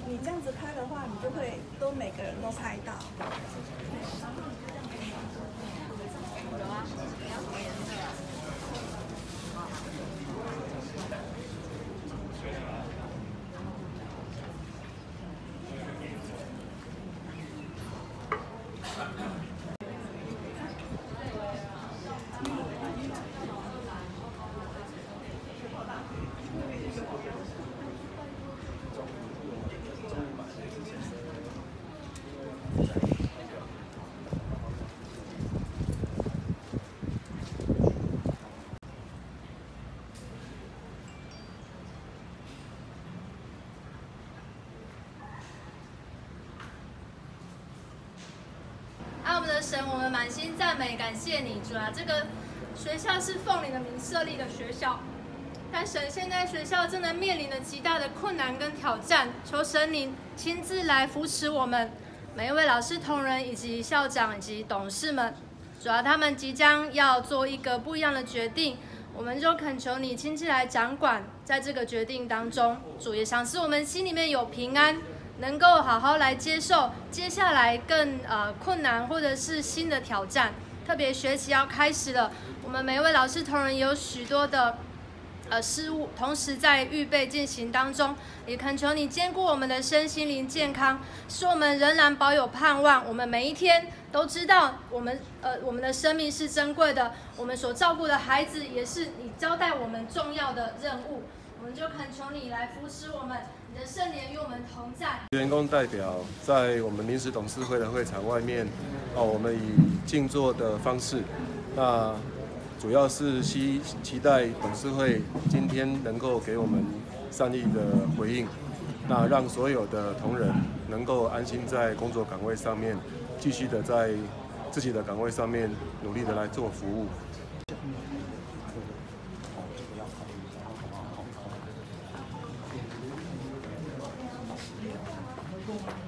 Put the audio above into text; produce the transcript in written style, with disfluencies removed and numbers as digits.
你这样子拍的话，你就会每个人都拍到。有啊，你要什么颜色啊？我们的神，我们满心赞美，感谢你，主啊！这个学校是奉你的名设立的学校，但神现在学校正在面临着极大的困难跟挑战，求神你亲自来扶持我们每一位老师、同仁以及校长以及董事们。主啊，他们即将要做一个不一样的决定，我们就恳求你亲自来掌管，在这个决定当中，主也赏赐我们心里面有平安。能够好好来接受接下来更困难或者是新的挑战，特别学期要开始了，我们每一位老师同仁也有许多的事务，同时在预备进行当中，也恳求你兼顾我们的身心灵健康，使我们仍然保有盼望。我们每一天都知道我们的生命是珍贵的，我们所照顾的孩子也是你交代我们重要的任务。我们就恳求你来扶持我们，你的圣灵与我们同在。员工代表在我们临时董事会的会场外面，我们以静坐的方式，那主要是期待董事会今天能够给我们善意的回应，那让所有的同仁能够安心在工作岗位上面，继续的在自己的岗位上面努力的来做服务。好。